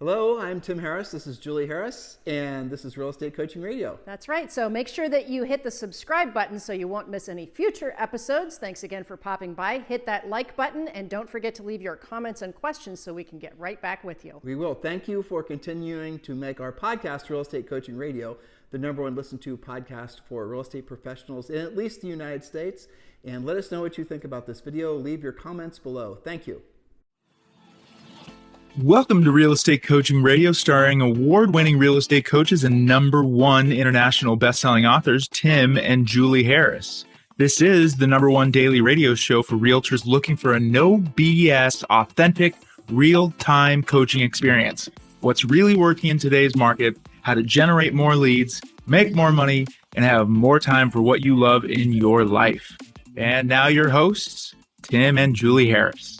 Hello, I'm Tim Harris. This is Julie Harris, and this is Real Estate Coaching Radio. That's right. So make sure that you hit the subscribe button so you won't miss any future episodes. Thanks again for popping by. Hit that like button, and don't forget to leave your comments and questions so we can get right back with you. We will. Thank you for continuing to make our podcast, Real Estate Coaching Radio, the #1 listened to podcast for real estate professionals in at least the United States. And let us know what you think about this video. Leave your comments below. Thank you. Welcome to Real Estate Coaching Radio, starring award-winning real estate coaches and #1 international best-selling authors, Tim and Julie Harris. This is the #1 daily radio show for realtors looking for a no BS, authentic, real-time coaching experience. What's really working in today's market, how to generate more leads, make more money, and have more time for what you love in your life. And now your hosts, Tim and Julie Harris.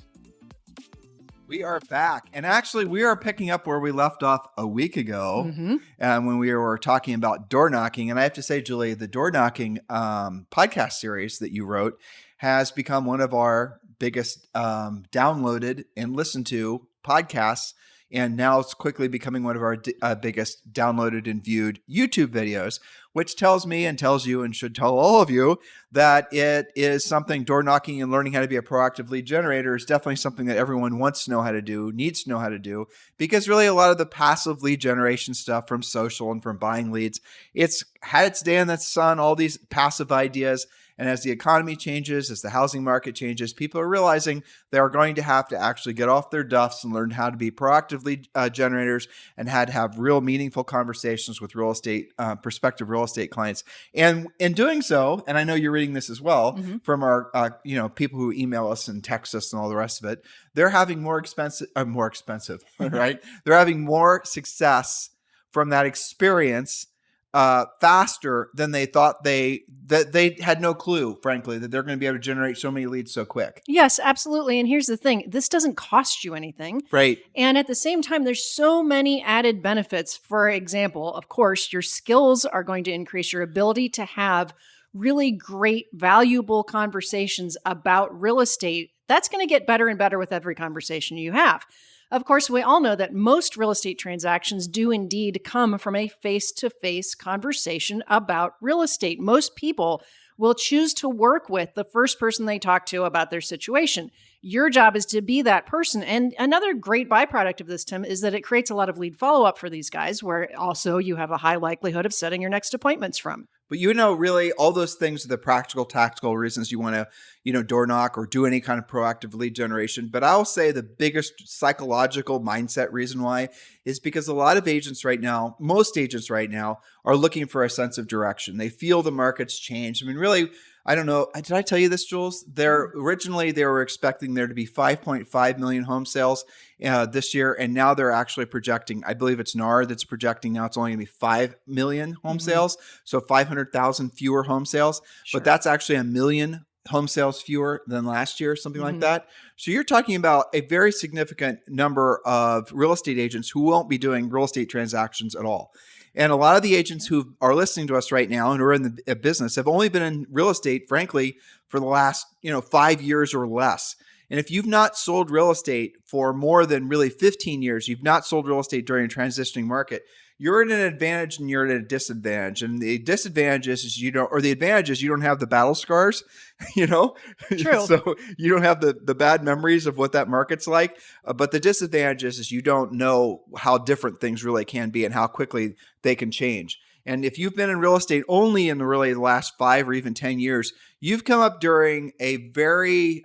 We are back. And actually, we are picking up where we left off a week ago when we were talking about door knocking. And I have to say, Julie, the door knocking podcast series that you wrote has become one of our biggest downloaded and listened to podcasts. And now it's quickly becoming one of our biggest downloaded and viewed YouTube videos, which tells me and tells you and should tell all of you that it is something. Door knocking and learning how to be a proactive lead generator is definitely something that everyone wants to know how to do, needs to know how to do, because really a lot of the passive lead generation stuff from social and from buying leads, it's had its day in the sun, all these passive ideas. And as the economy changes, as the housing market changes, people are realizing they are going to have to actually get off their duffs and learn how to be proactive lead generators and how to have real meaningful conversations with real estate, prospective real estate clients. And in doing so, and I know you're reading this as well from our, people who email us and text us and all the rest of it, they're having more expensive, right? They're having more success from that experience faster than they thought. They had no clue, frankly, that they're going to be able to generate so many leads so quick. Yes, absolutely. And here's the thing. This doesn't cost you anything. Right. And at the same time, there's so many added benefits. For example, of course, your skills are going to increase your ability to have really great, valuable conversations about real estate. That's going to get better and better with every conversation you have. Of course, we all know that most real estate transactions do indeed come from a face-to-face conversation about real estate. Most people will choose to work with the first person they talk to about their situation. Your job is to be that person. And another great byproduct of this, Tim, is that it creates a lot of lead follow-up for these guys, where also you have a high likelihood of setting your next appointments from. But really all those things are the practical, tactical reasons you want to, door knock or do any kind of proactive lead generation. But I'll say the biggest psychological mindset reason why is because a lot of agents right now, most agents right now, are looking for a sense of direction. They feel the market's changed. I mean, really, I don't know. Did I tell you this, Jules? Originally they were expecting there to be 5.5 million home sales this year, and now they're actually projecting. I believe it's NAR that's projecting now it's only going to be 5 million home sales, so 500,000 fewer home sales. Sure. But that's actually 1 million home sales fewer than last year, something like that. So you're talking about a very significant number of real estate agents who won't be doing real estate transactions at all. And a lot of the agents who are listening to us right now and who are in the business have only been in real estate, frankly, for the last 5 years or less. And if you've not sold real estate for more than really 15 years, you've not sold real estate during a transitioning market, you're at an advantage and you're at a disadvantage. And the disadvantage is the advantage is you don't have the battle scars, True. So you don't have the bad memories of what that market's like. But the disadvantage is you don't know how different things really can be and how quickly they can change. And if you've been in real estate only in the last 5 or even 10 years, you've come up during a very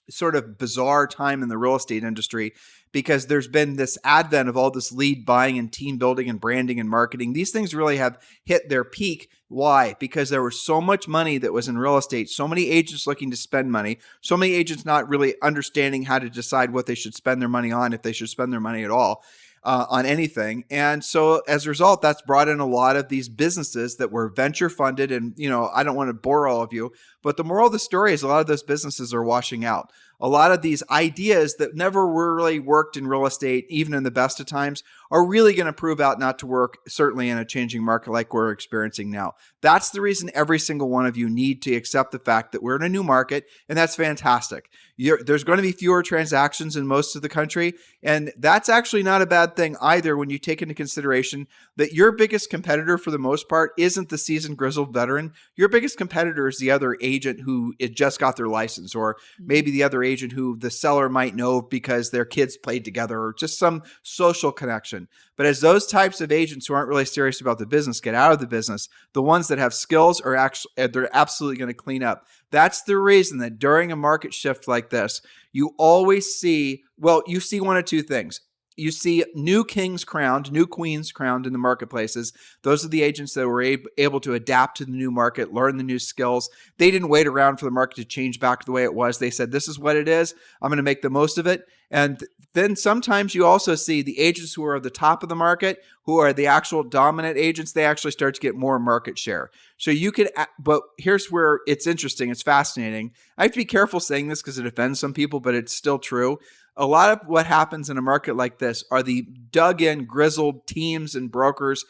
sort of bizarre time in the real estate industry, because there's been this advent of all this lead buying and team building and branding and marketing. These things really have hit their peak. Why? Because there was so much money that was in real estate, so many agents looking to spend money, so many agents not really understanding how to decide what they should spend their money on, if they should spend their money at all. On anything. And so as a result, that's brought in a lot of these businesses that were venture funded. And, I don't want to bore all of you, But the moral of the story is a lot of those businesses are washing out. A lot of these ideas that never really worked in real estate, even in the best of times, are really going to prove out not to work, certainly in a changing market like we're experiencing now. That's the reason every single one of you need to accept the fact that we're in a new market, and that's fantastic. There's going to be fewer transactions in most of the country, and that's actually not a bad thing either when you take into consideration that your biggest competitor for the most part isn't the seasoned grizzled veteran. Your biggest competitor is the other agent who just got their license, or maybe the other agent who the seller might know because their kids played together, or just some social connection. But as those types of agents who aren't really serious about the business get out of the business, the ones that have skills are they're absolutely going to clean up. That's the reason that during a market shift like this, you always see, you see one of two things. You see new kings crowned, new queens crowned in the marketplaces. Those are the agents that were able to adapt to the new market, learn the new skills. They didn't wait around for the market to change back to the way it was. They said, this is what it is. I'm going to make the most of it. And then sometimes you also see the agents who are at the top of the market, who are the actual dominant agents, they actually start to get more market share. So you could, but here's where it's interesting. It's fascinating. I have to be careful saying this because it offends some people, but it's still true. A lot of what happens in a market like this are the dug-in, grizzled teams and brokers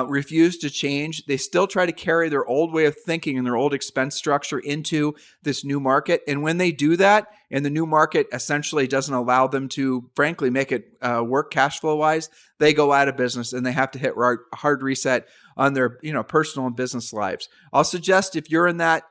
refuse to change. They still try to carry their old way of thinking and their old expense structure into this new market. And when they do that, and the new market essentially doesn't allow them to, frankly, make it work cash flow wise, they go out of business and they have to hit hard reset on their personal and business lives. I'll suggest if you're in that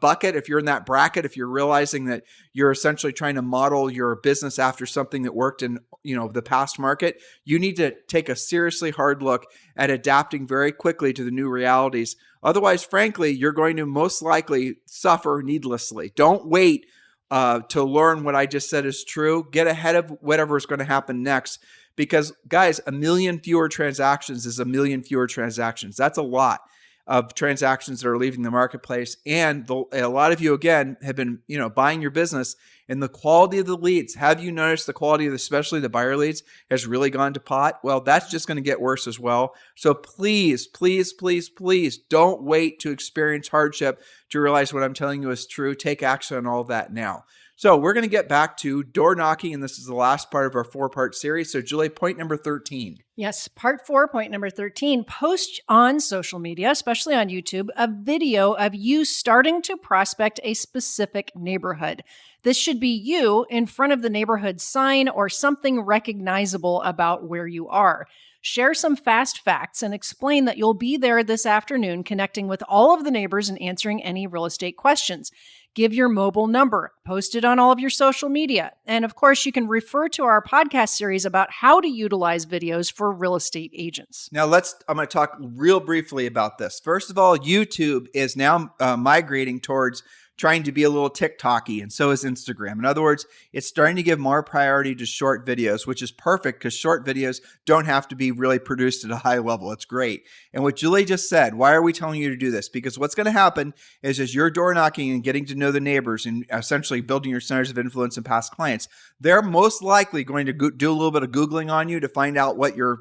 bucket, if you're in that bracket, if you're realizing that you're essentially trying to model your business after something that worked in the past market, you need to take a seriously hard look at adapting very quickly to the new realities. Otherwise, frankly, you're going to most likely suffer needlessly. Don't wait to learn what I just said is true. Get ahead of whatever is going to happen next. Because, guys, 1 million fewer transactions is 1 million fewer transactions. That's a lot of transactions that are leaving the marketplace. And a lot of you, again, have been buying your business, and the quality of the leads. Have you noticed the quality of especially the buyer leads has really gone to pot? Well, that's just going to get worse as well. So please, please, please, please don't wait to experience hardship to realize what I'm telling you is true. Take action on all of that now. So we're going to get back to door knocking, and this is the last part of our 4-part series. So Julie, point number 13. Yes, part 4, point number 13, post on social media, especially on YouTube, a video of you starting to prospect a specific neighborhood. This should be you in front of the neighborhood sign or something recognizable about where you are. Share some fast facts and explain that you'll be there this afternoon connecting with all of the neighbors and answering any real estate questions. Give your mobile number, post it on all of your social media. And of course, you can refer to our podcast series about how to utilize videos for real estate agents. Now I'm going to talk real briefly about this. First of all, YouTube is now migrating towards trying to be a little TikTok-y, and so is Instagram. In other words, it's starting to give more priority to short videos, which is perfect because short videos don't have to be really produced at a high level. It's great. And what Julie just said, why are we telling you to do this? Because what's going to happen is as you're door knocking and getting to know the neighbors and essentially building your centers of influence and past clients, they're most likely going to do a little bit of Googling on you to find out what your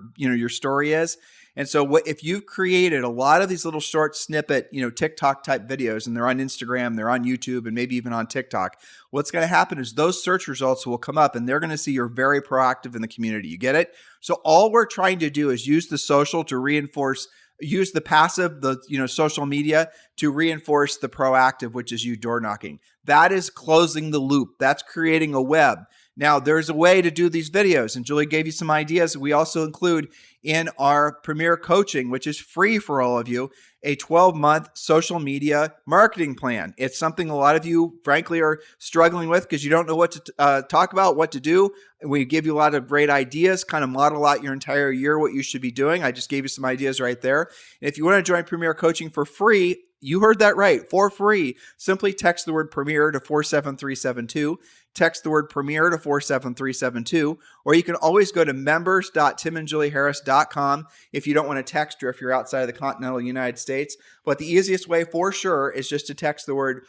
story is. And so if you've created a lot of these little short snippet, TikTok type videos, and they're on Instagram, they're on YouTube, and maybe even on TikTok, what's going to happen is those search results will come up and they're going to see you're very proactive in the community. You get it? So all we're trying to do is use the social to reinforce, use the passive, social media to reinforce the proactive, which is you door knocking. That is closing the loop. That's creating a web. Now, there's a way to do these videos, and Julie gave you some ideas. We also include in our Premier Coaching, which is free for all of you, a 12-month social media marketing plan. It's something a lot of you, frankly, are struggling with because you don't know what to talk about, what to do. We give you a lot of great ideas, kind of model out your entire year what you should be doing. I just gave you some ideas right there. And if you want to join Premier Coaching for free, you heard that right, for free. Simply text the word Premier to 47372. Text the word Premier to 47372, or you can always go to members.timandjulieharris.com if you don't want to text or if you're outside of the continental United States. But the easiest way for sure is just to text the word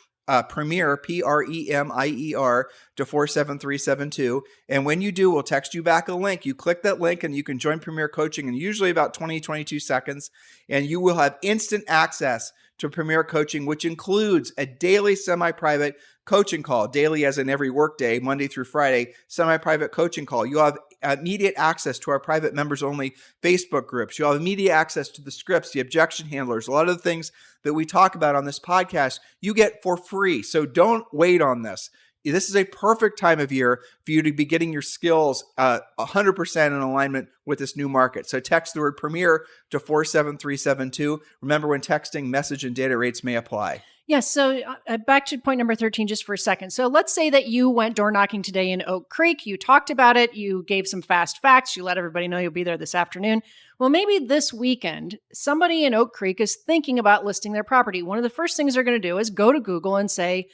Premier, Premier, to 47372. And when you do, we'll text you back a link. You click that link and you can join Premier Coaching in usually about 20, 22 seconds. And you will have instant access to Premier Coaching, which includes a daily semi-private coaching call, daily as in every workday, Monday through Friday, semi-private coaching call. You have immediate access to our private members-only Facebook groups. You'll have immediate access to the scripts, the objection handlers, a lot of the things that we talk about on this podcast, you get for free. So don't wait on this. This is a perfect time of year for you to be getting your skills 100% in alignment with this new market. So text the word Premier to 47372. Remember, when texting, message and data rates may apply. Yes. So back to point number 13 just for a second. So let's say that you went door knocking today in Oak Creek. You talked about it. You gave some fast facts. You let everybody know you'll be there this afternoon. Well, maybe this weekend, somebody in Oak Creek is thinking about listing their property. One of the first things they're going to do is go to Google and say,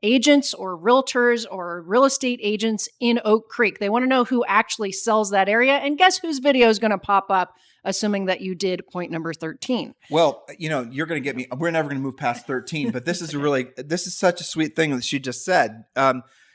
agents or realtors or real estate agents in Oak Creek. They want to know who actually sells that area. And guess whose video is going to pop up, assuming that you did point number 13. Well, you're going to get me. We're never going to move past 13, but this is such a sweet thing that she just said.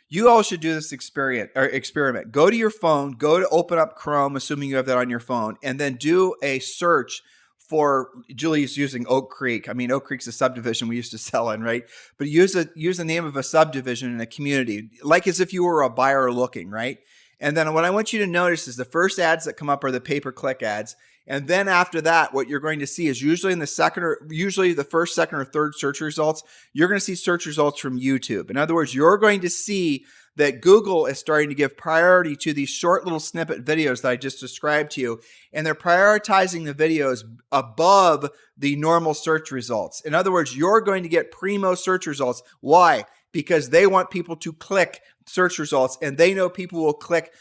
You all should do this experiment. Go to your phone, go to open up Chrome, assuming you have that on your phone, and then do a search for, Julie's using Oak Creek. I mean, Oak Creek's a subdivision we used to sell in, right? But use the name of a subdivision in a community, like as if you were a buyer looking, right? And then what I want you to notice is the first ads that come up are the pay-per-click ads. And then after that, what you're going to see is usually the first, second, or third search results, you're going to see search results from YouTube. In other words, you're going to see that Google is starting to give priority to these short little snippet videos that I just described to you, and they're prioritizing the videos above the normal search results. In other words, you're going to get primo search results. Why? Because they want people to click search results, and they know people will click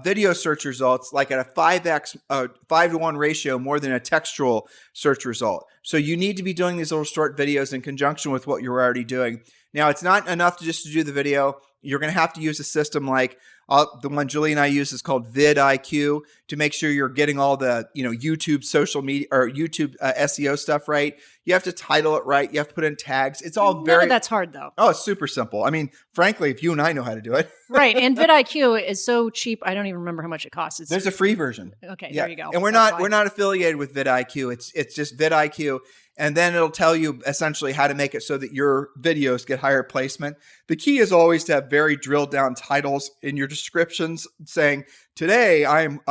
video search results like at a 5-to-1 ratio more than a textual search result. So you need to be doing these little short videos in conjunction with what you're already doing. Now, it's not enough to just do the video. You're going to have to use a system like the one Julie and I use is called vidIQ to make sure you're getting all the YouTube social media or YouTube SEO stuff right. You have to title it right. You have to put in tags. It's all very. That's hard though. Oh, it's super simple. I mean, frankly, if you and I know how to do it, right? And vidIQ is so cheap. I don't even remember how much it costs. There's a free version. Okay, yeah. There you go. And we're not affiliated with vidIQ. It's just vidIQ. And then it'll tell you essentially how to make it so that your videos get higher placement. The key is always to have very drilled down titles in your descriptions saying, today I'm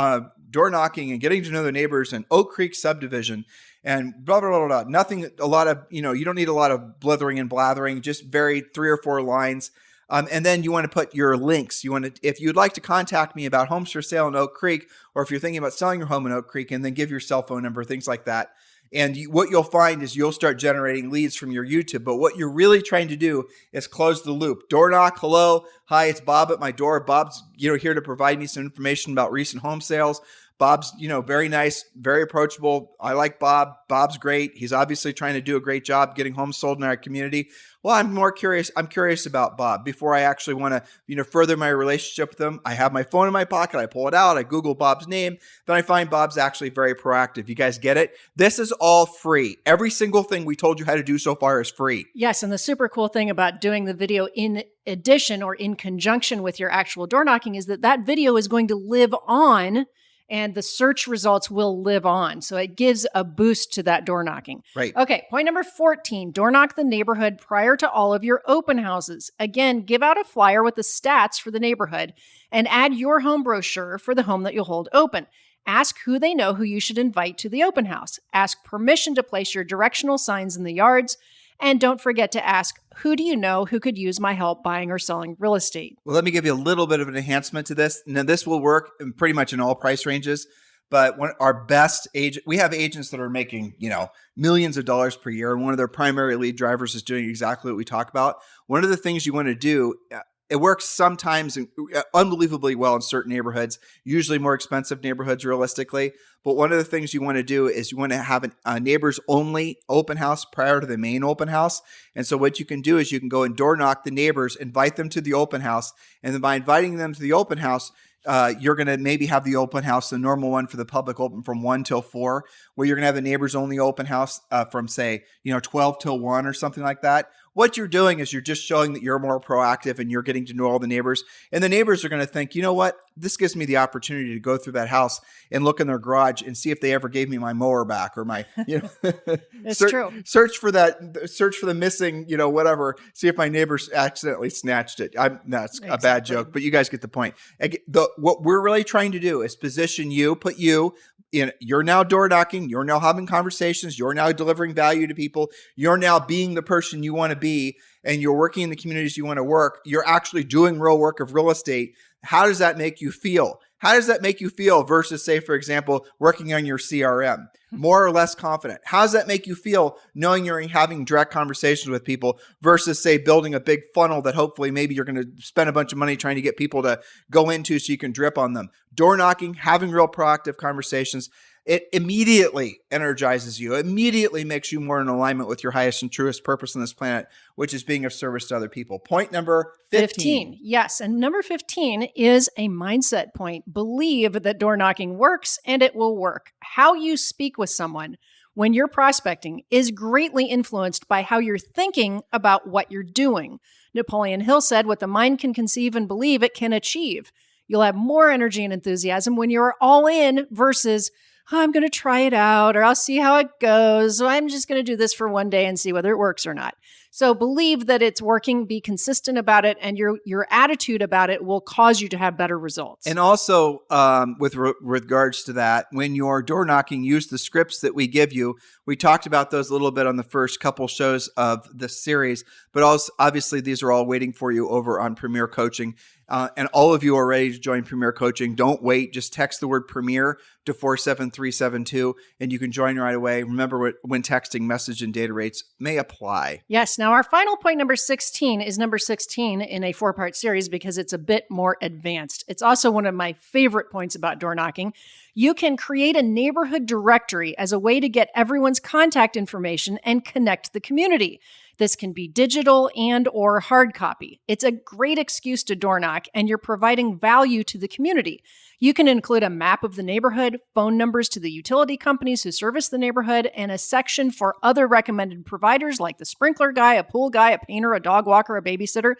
door knocking and getting to know the neighbors in Oak Creek subdivision and blah, blah, blah, blah. Nothing, a lot of, you don't need a lot of blithering and blathering, just very 3 or 4 lines. And then you want to put your links. If you'd like to contact me about homes for sale in Oak Creek, or if you're thinking about selling your home in Oak Creek, and then give your cell phone number, things like that. And what you'll find is you'll start generating leads from your YouTube. But what you're really trying to do is close the loop. Door knock, hello, hi, it's Bob at my door. Bob's here to provide me some information about recent home sales. Bob's very nice, very approachable. I like Bob. Bob's great. He's obviously trying to do a great job getting homes sold in our community. Well, I'm curious about Bob before I actually want to, further my relationship with him. I have my phone in my pocket. I pull it out. I Google Bob's name. Then I find Bob's actually very proactive. You guys get it? This is all free. Every single thing we told you how to do so far is free. Yes. And the super cool thing about doing the video in addition or in conjunction with your actual door knocking is that video is going to live on and the search results will live on. So it gives a boost to that door knocking. Right. Okay. Point number 14, door knock the neighborhood prior to all of your open houses. Again, give out a flyer with the stats for the neighborhood and add your home brochure for the home that you'll hold open. Ask who they know who you should invite to the open house. Ask permission to place your directional signs in the yards. And don't forget to ask, who do you know who could use my help buying or selling real estate? Well, let me give you a little bit of an enhancement to this. Now, this will work pretty much in all price ranges, but our best agent, we have agents that are making, millions of dollars per year. And one of their primary lead drivers is doing exactly what we talk about. One of the things you want to do, it works sometimes unbelievably well in certain neighborhoods, usually more expensive neighborhoods realistically. But one of the things you want to do is you want to have a neighbors only open house prior to the main open house. And so what you can do is you can go and door knock the neighbors, invite them to the open house. And then by inviting them to the open house, you're going to maybe have the open house, the normal one for the public open from 1 till 4, where you're going to have the neighbors only open house from say, 12 till 1 or something like that. what you're doing is you're just showing that you're more proactive and you're getting to know all the neighbors. And the neighbors are going to think, you know what? This gives me the opportunity to go through that house and look in their garage and see if they ever gave me my mower back or my, It's true. Search for the missing, whatever. See if my neighbors accidentally snatched it. That's a bad joke, but you guys get the point. What we're really trying to do is position you, put you in. You're now door knocking. You're now having conversations. You're now delivering value to people. You're now being the person you want to be, and you're working in the communities you want to work. You're actually doing real work of real estate. How does that make you feel? How does that make you feel versus, say, for example, working on your CRM? More or less confident? How does that make you feel knowing you're having direct conversations with people versus, say, building a big funnel that hopefully maybe you're going to spend a bunch of money trying to get people to go into so you can drip on them? Door knocking, having real proactive conversations, it immediately energizes you, immediately makes you more in alignment with your highest and truest purpose on this planet, which is being of service to other people. Point number 15. Yes. And number 15 is a mindset point. Believe that door knocking works and it will work. How you speak with someone when you're prospecting is greatly influenced by how you're thinking about what you're doing. Napoleon Hill said, what the mind can conceive and believe, it can achieve. You'll have more energy and enthusiasm when you're all in versus, I'm going to try it out, or I'll see how it goes. So I'm just going to do this for one day and see whether it works or not. So believe that it's working, be consistent about it, and your attitude about it will cause you to have better results. And also, with regards to that, when you're door knocking, use the scripts that we give you. We talked about those a little bit on the first couple shows of this series, but also obviously these are all waiting for you over on Premier Coaching. And all of you are ready to join Premier Coaching. Don't wait. Just text the word Premier to 47372 and you can join right away. Remember, when texting, message and data rates may apply. Yes. Now, our final point, number 16, is number 16 in a 4-part series because it's a bit more advanced. It's also one of my favorite points about door knocking. You can create a neighborhood directory as a way to get everyone's contact information and connect the community. This can be digital and or hard copy. It's a great excuse to door knock, and you're providing value to the community. You can include a map of the neighborhood, phone numbers to the utility companies who service the neighborhood, and a section for other recommended providers like the sprinkler guy, a pool guy, a painter, a dog walker, a babysitter.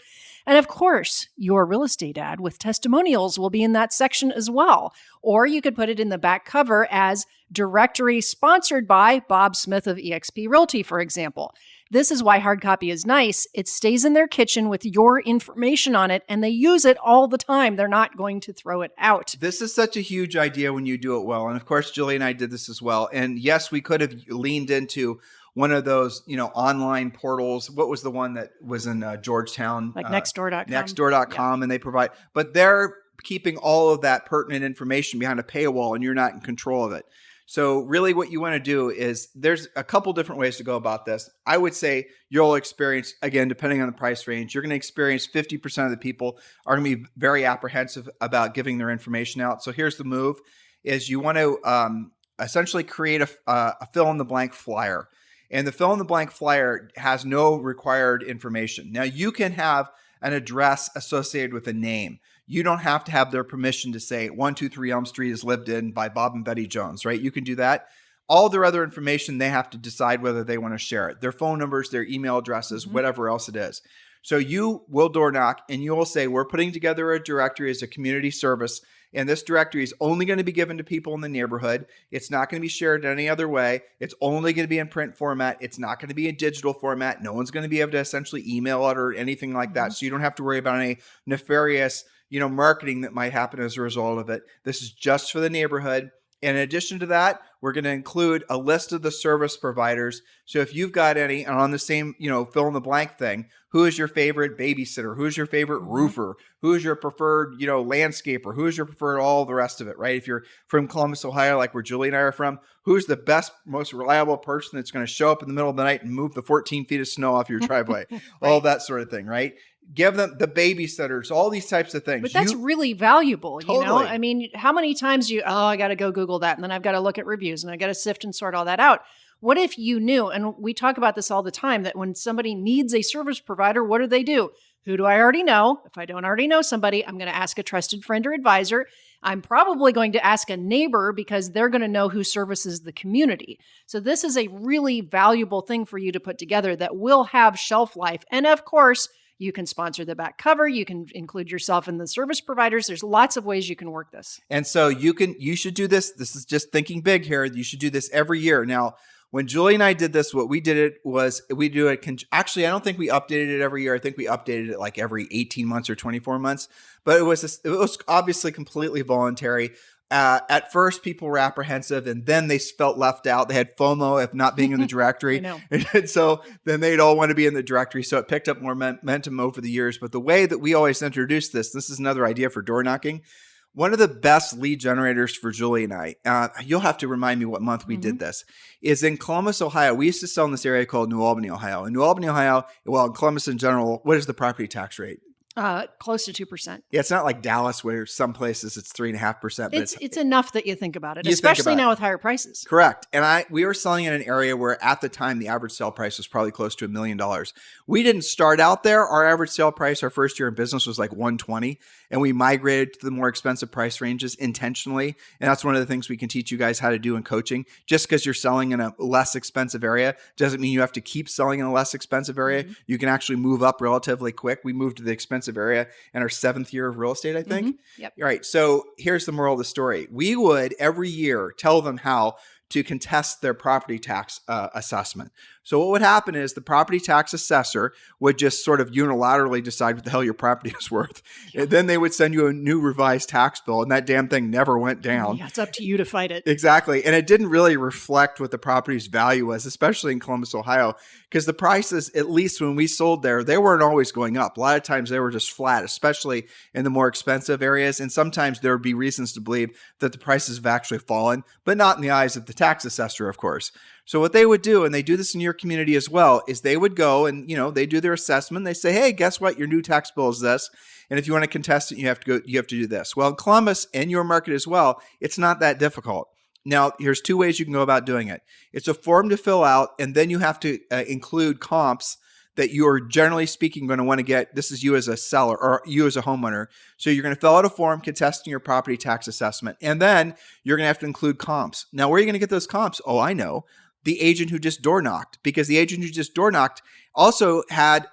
And of course, your real estate ad with testimonials will be in that section as well. Or you could put it in the back cover as directory sponsored by Bob Smith of eXp Realty, for example. This is why hard copy is nice. It stays in their kitchen with your information on it, and they use it all the time. They're not going to throw it out. This is such a huge idea when you do it well. And of course, Julie and I did this as well. And yes, we could have leaned into one of those, online portals. What was the one that was in Georgetown? Like Nextdoor.com. Nextdoor.com, Yeah. and they provide, but they're keeping all of that pertinent information behind a paywall and you're not in control of it. So really what you want to do is there's a couple different ways to go about this. I would say you'll experience, again, depending on the price range, you're going to experience 50% of the people are going to be very apprehensive about giving their information out. So here's the move is you want to essentially create a fill-in-the-blank flyer. And the fill-in-the-blank flyer has no required information. Now you can have an address associated with a name. You don't have to have their permission to say 123 Elm Street is lived in by Bob and Betty Jones, right? You can do that. All their other information, they have to decide whether they want to share it. Their phone numbers, their email addresses, whatever else it is. So you will door knock and you will say, we're putting together a directory as a community service. And this directory is only going to be given to people in the neighborhood. It's not going to be shared in any other way. It's only going to be in print format. It's not going to be in digital format. No one's going to be able to essentially email it or anything like that. So you don't have to worry about any nefarious, marketing that might happen as a result of it. This is just for the neighborhood. In addition to that, we're going to include a list of the service providers. So if you've got any, and on the same, fill in the blank thing, who is your favorite babysitter? Who is your favorite roofer? Who is your preferred, landscaper? Who is your preferred all the rest of it, right? If you're from Columbus, Ohio, like where Julie and I are from, who's the best, most reliable person that's going to show up in the middle of the night and move the 14 feet of snow off your driveway? Right. All that sort of thing, right? Give them the babysitters, all these types of things. But that's really valuable, Totally. I mean, how many times I got to go Google that, and then I've got to look at reviews, and I got to sift and sort all that out. What if you knew, and we talk about this all the time, that when somebody needs a service provider, what do? Who do I already know? If I don't already know somebody, I'm going to ask a trusted friend or advisor. I'm probably going to ask a neighbor because they're going to know who services the community. So this is a really valuable thing for you to put together that will have shelf life. And of course, you can sponsor the back cover. You can include yourself in the service providers. There's lots of ways you can work this. And so you should do this. This is just thinking big here. You should do this every year. Now, when Julie and I did this, what we did it was we do it. Actually, I don't think we updated it every year. I think we updated it like every 18 months or 24 months. But it was obviously completely voluntary. At first, people were apprehensive, and then they felt left out. They had FOMO of not being in the directory. I know. And so then they'd all want to be in the directory. So it picked up more momentum over the years. But the way that we always introduce this is another idea for door knocking. One of the best lead generators for Julie and I, you'll have to remind me what month we did this, is in Columbus, Ohio. We used to sell in this area called New Albany, Ohio. In New Albany, Ohio, well, in Columbus in general, what is the property tax rate? Close to 2%. Yeah, it's not like Dallas where some places it's 3.5%. But It's enough that you think about it, You think especially about now it. with higher prices. Correct. And we were selling in an area where at the time the average sale price was probably close to $1 million. We didn't start out there. Our average sale price our first year in business was like 120, and we migrated to the more expensive price ranges intentionally. And that's one of the things we can teach you guys how to do in coaching. Just because you're selling in a less expensive area doesn't mean you have to keep selling in a less expensive area. You can actually move up relatively quick. We moved to the expensive area in our 7th year of real estate, I think. Yep. All right. So here's the moral of the story. We would every year tell them how to contest their property tax assessment. So what would happen is the property tax assessor would just sort of unilaterally decide what the hell your property is worth. And then they would send you a new revised tax bill, and that damn thing never went down. Yeah, it's up to you to fight it. Exactly. And it didn't really reflect what the property's value was, especially in Columbus, Ohio, because the prices, at least when we sold there, they weren't always going up. A lot of times they were just flat, especially in the more expensive areas. And sometimes there would be reasons to believe that the prices have actually fallen, but not in the eyes of the tax assessor, of course. So what they would do, and they do this in your community as well, is they would go and, they do their assessment. They say, hey, guess what? Your new tax bill is this. And if you want to contest it, you have to do this. Well, in Columbus and your market as well, it's not that difficult. Now, here's 2 ways you can go about doing it. It's a form to fill out, and then you have to include comps that you're generally speaking going to want to get. This is you as a seller or you as a homeowner. So you're going to fill out a form contesting your property tax assessment, and then you're going to have to include comps. Now, where are you going to get those comps? Oh, I know. The agent who just door knocked, because the agent who just door knocked also had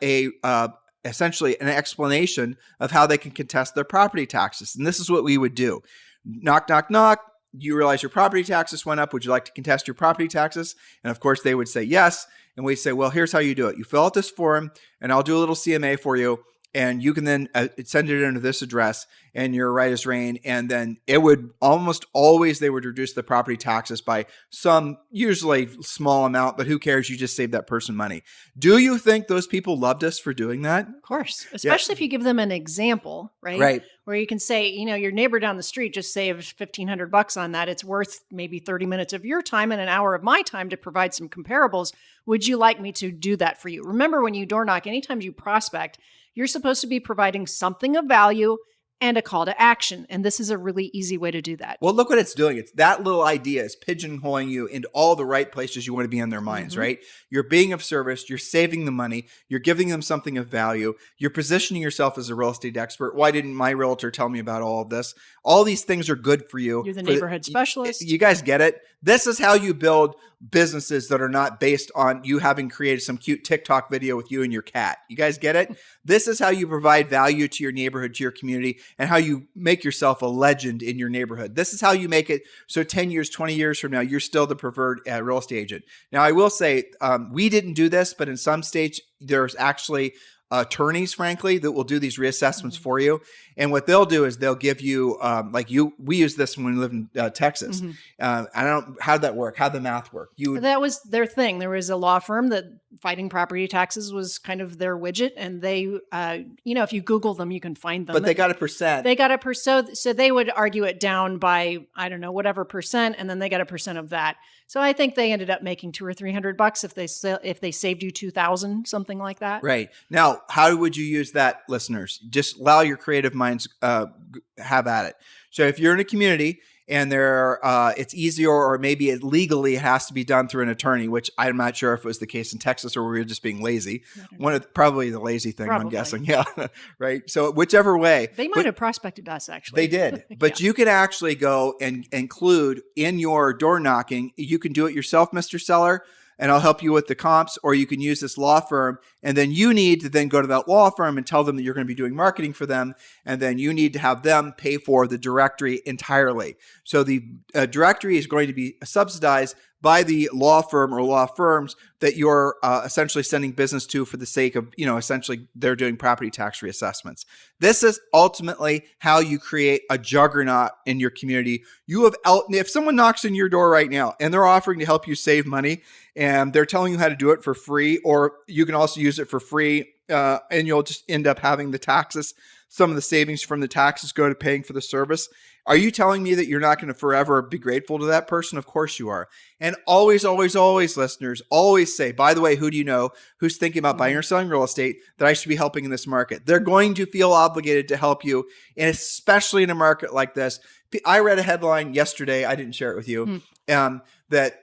essentially an explanation of how they can contest their property taxes. And this is what we would do. Knock, knock, knock. You realize your property taxes went up. Would you like to contest your property taxes? And of course they would say yes. And we say, well, here's how you do it. You fill out this form and I'll do a little CMA for you. And you can then send it into this address, and you're right as rain. And then it would almost always, they would reduce the property taxes by some usually small amount, but who cares? You just saved that person money. Do you think those people loved us for doing that? Of course, especially if you give them an example, right? Right. Where you can say, your neighbor down the street just saved $1,500 on that. It's worth maybe 30 minutes of your time and an hour of my time to provide some comparables. Would you like me to do that for you? Remember, when you door knock, anytime you prospect, you're supposed to be providing something of value and a call to action. And this is a really easy way to do that. Well, look what it's doing. It's that little idea is pigeonholing you into all the right places you want to be in their minds, right? You're being of service. You're saving them money. You're giving them something of value. You're positioning yourself as a real estate expert. Why didn't my realtor tell me about all of this? All these things are good for you. You're the neighborhood specialist. You guys get it? This is how you build businesses that are not based on you having created some cute TikTok video with you and your cat. You guys get it? This is how you provide value to your neighborhood, to your community, and how you make yourself a legend in your neighborhood. This is how you make it so 10 years, 20 years from now, you're still the preferred real estate agent. Now, I will say we didn't do this, but in some states, there's actually attorneys, frankly, that will do these reassessments for you. And what they'll do is they'll give you, we use this when we live in Texas. How'd that work? How'd the math work? That was their thing. There was a law firm that fighting property taxes was kind of their widget. And they, if you Google them, you can find them. But they got a percent. They got a percent. So they would argue it down by, I don't know, whatever percent. And then they got a percent of that. So I think they ended up making $200 or $300 if they saved you $2,000, something like that. Right. Now, how would you use that, listeners? Just allow your creative minds have at it. So if you're in a community and it's easier, or maybe it legally has to be done through an attorney, which I'm not sure if it was the case in Texas or we were just being lazy. Probably the lazy thing, I'm guessing. Yeah, right. So whichever way. They might have prospected us, actually. They did. But you can actually go and include in your door knocking, you can do it yourself, Mr. Seller, and I'll help you with the comps, or you can use this law firm, and then you need to then go to that law firm and tell them that you're going to be doing marketing for them, and then you need to have them pay for the directory entirely. So the directory is going to be subsidized by the law firm or law firms that you're essentially sending business to for the sake of, essentially they're doing property tax reassessments. This is ultimately how you create a juggernaut in your community. If someone knocks on your door right now and they're offering to help you save money and they're telling you how to do it for free, or you can also use it for free, and you'll just end up having the taxes, some of the savings from the taxes go to paying for the service. Are you telling me that you're not going to forever be grateful to that person? Of course you are. And always, always, always, listeners, always say, by the way, who do you know who's thinking about buying or selling real estate that I should be helping in this market? They're going to feel obligated to help you, and especially in a market like this. I read a headline yesterday, I didn't share it with you, that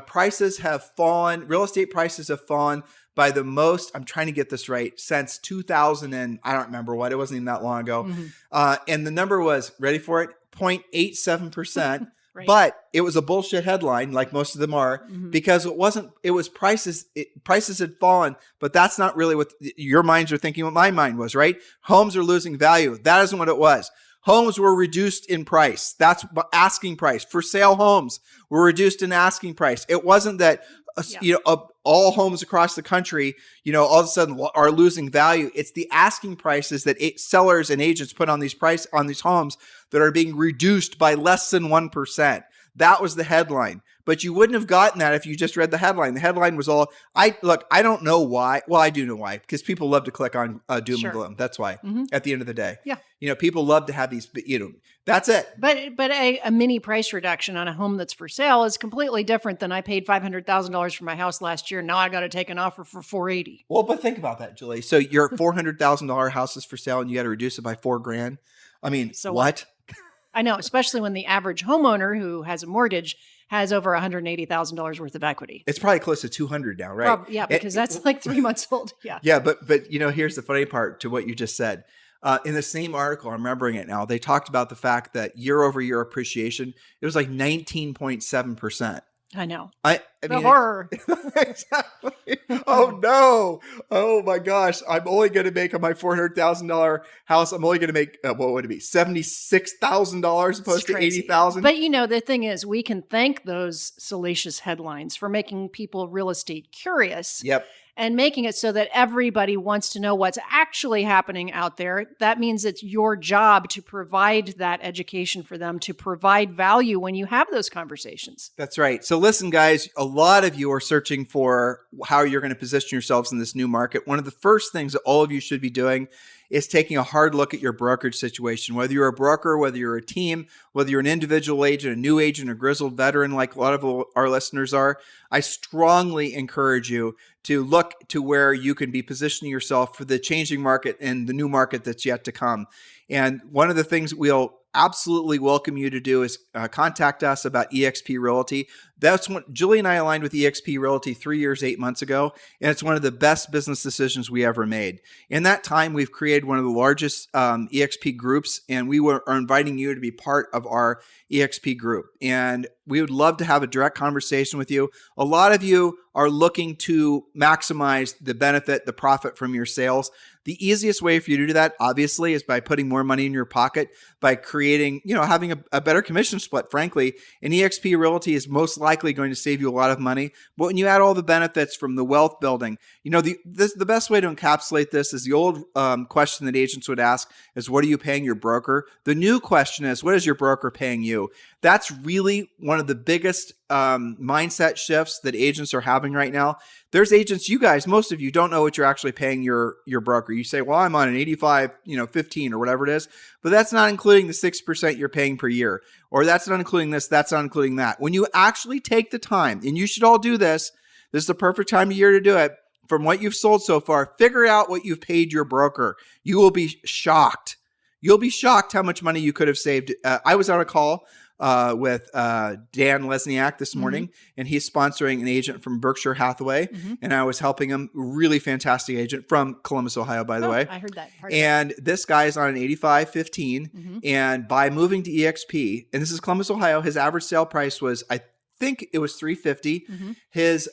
prices have fallen, real estate prices have fallen by the most, I'm trying to get this right, since 2000 and I don't remember what, it wasn't even that long ago. And the number was, ready for it, 0.87%. Right. But it was a bullshit headline, like most of them are, because prices had fallen, but that's not really what your minds are thinking, what my mind was, right? Homes are losing value. That isn't what it was. Homes were reduced in price. That's asking price. For sale homes were reduced in asking price. It wasn't that all homes across the country, all of a sudden are losing value. It's the asking prices that sellers and agents put on these homes that are being reduced by less than 1%. That was the headline. But you wouldn't have gotten that if you just read the headline. The headline was all, I don't know why. Well, I do know why, because people love to click on doom and gloom. That's why, at the end of the day. Yeah. People love to have these, that's it. But a mini price reduction on a home that's for sale is completely different than I paid $500,000 for my house last year. Now I got to take an offer for $480,000. Well, but think about that, Julie. So your $400,000 house is for sale and you got to reduce it by $4,000. I mean, so what? I know, especially when the average homeowner who has a mortgage has over $180,000 worth of equity. It's probably close to 200 now, right? Because that's like 3 months old. Yeah. Yeah, but here's the funny part to what you just said. In the same article, I'm remembering it now, they talked about the fact that year over year appreciation, it was like 19.7%. I know. I mean, horror. Exactly. Oh no. Oh my gosh. I'm only going to make on my $400,000 house. I'm only going to make, what would it be? $76,000 opposed to $80,000. But the thing is, we can thank those salacious headlines for making people real estate curious. Yep. And making it so that everybody wants to know what's actually happening out there. That means it's your job to provide that education for them, to provide value when you have those conversations. That's right. So listen, guys, a lot of you are searching for how you're going to position yourselves in this new market. One of the first things that all of you should be doing is taking a hard look at your brokerage situation. Whether you're a broker, whether you're a team, whether you're an individual agent, a new agent, a grizzled veteran like a lot of our listeners are, I strongly encourage you to look to where you can be positioning yourself for the changing market and the new market that's yet to come. And one of the things we'll absolutely welcome you to do is contact us about eXp Realty. That's what Julie and I aligned with eXp Realty 3 years, 8 months ago, and it's one of the best business decisions we ever made. In that time, we've created one of the largest eXp groups, and we are inviting you to be part of our eXp group. And we would love to have a direct conversation with you. A lot of you are looking to maximize the benefit, the profit from your sales. The easiest way for you to do that, obviously, is by putting more money in your pocket, by creating, having a better commission split, frankly. And eXp Realty is most likely going to save you a lot of money. But when you add all the benefits from the wealth building, the best way to encapsulate this is the old question that agents would ask is, what are you paying your broker? The new question is, what is your broker paying you? That's really one of the biggest mindset shifts that agents are having right now. There's agents, you guys, most of you don't know what you're actually paying your broker. You say, well, I'm on an 85, 15 or whatever it is, but that's not including the 6% you're paying per year, or that's not including this, that's not including that. When you actually take the time, and you should all do this is the perfect time of year to do it. From what you've sold so far, figure out what you've paid your broker. You will be shocked. You'll be shocked how much money you could have saved. I was on a call with Dan Lesniak this morning, and he's sponsoring an agent from Berkshire Hathaway, and I was helping him. Really fantastic agent from Columbus, Ohio, by the way. I heard that part. And this guy's on an 8515, and by moving to EXP, and this is Columbus, Ohio, his average sale price was, I think it was $350. His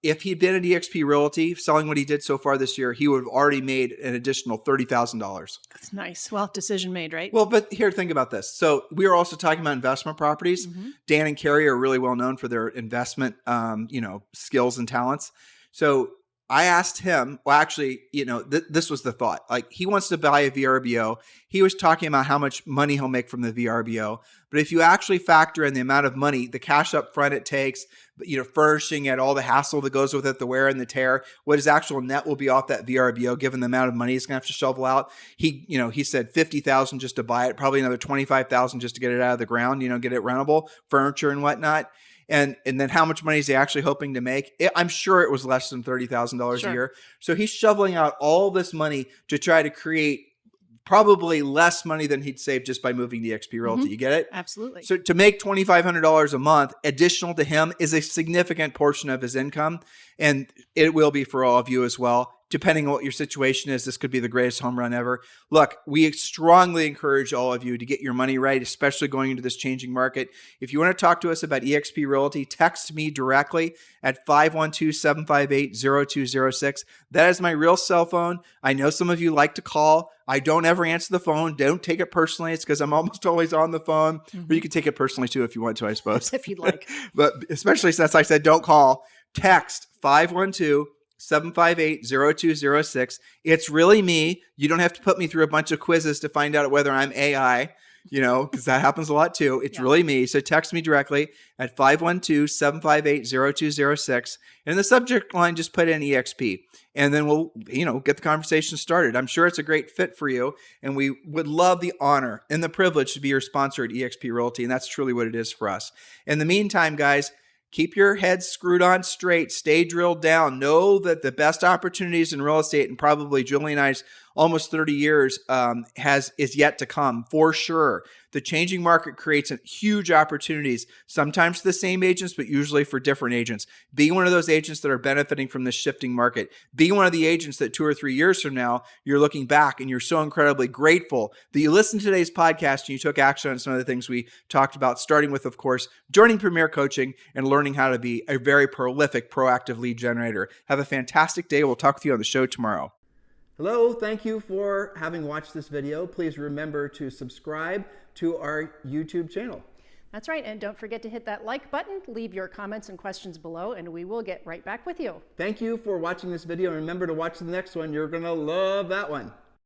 if he'd been at EXP Realty selling what he did so far this year, he would have already made an additional $30,000. That's nice. Well, decision made, right? Well, but here, think about this. So we are also talking about investment properties. Dan and Carrie are really well known for their investment, skills and talents. So I asked him, well, actually, this was the thought. Like, he wants to buy a VRBO. He was talking about how much money he'll make from the VRBO. But if you actually factor in the amount of money, the cash up front it takes, furnishing it, all the hassle that goes with it, the wear and the tear, what his actual net will be off that VRBO, given the amount of money he's going to have to shovel out. He said $50,000 just to buy it, probably another $25,000 just to get it out of the ground, get it rentable, furniture and whatnot. And then how much money is he actually hoping to make? I'm sure it was less than $30,000 a year. So he's shoveling out all this money to try to create probably less money than he'd save just by moving to EXP Realty. You get it? Absolutely. So to make $2,500 a month additional to him is a significant portion of his income. And it will be for all of you as well. Depending on what your situation is, this could be the greatest home run ever. Look, we strongly encourage all of you to get your money right, especially going into this changing market. If you want to talk to us about EXP Realty, text me directly at 512-758-0206. That is my real cell phone. I know some of you like to call. I don't ever answer the phone. Don't take it personally. It's because I'm almost always on the phone. Or you can take it personally too if you want to, I suppose. If you'd like. But especially since I said don't call, text 512-758-0206. It's really me. You don't have to put me through a bunch of quizzes to find out whether I'm AI, because that happens a lot too. It's really me. So text me directly at 512-758-0206. And in the subject line, just put in EXP. And then we'll, get the conversation started. I'm sure it's a great fit for you. And we would love the honor and the privilege to be your sponsor at EXP Realty. And that's truly what it is for us. In the meantime, guys, keep your heads screwed on straight. Stay drilled down. Know that the best opportunities in real estate, and probably Julie and I's almost 30 years, is yet to come for sure. The changing market creates huge opportunities, sometimes for the same agents, but usually for different agents. Be one of those agents that are benefiting from this shifting market. Be one of the agents that 2 or 3 years from now, you're looking back and you're so incredibly grateful that you listened to today's podcast and you took action on some of the things we talked about, starting with, of course, joining Premier Coaching and learning how to be a very prolific, proactive lead generator. Have a fantastic day. We'll talk with you on the show tomorrow. Hello, thank you for having watched this video. Please remember to subscribe to our YouTube channel. That's right. And don't forget to hit that like button, leave your comments and questions below, and we will get right back with you. Thank you for watching this video. And remember to watch the next one. You're going to love that one.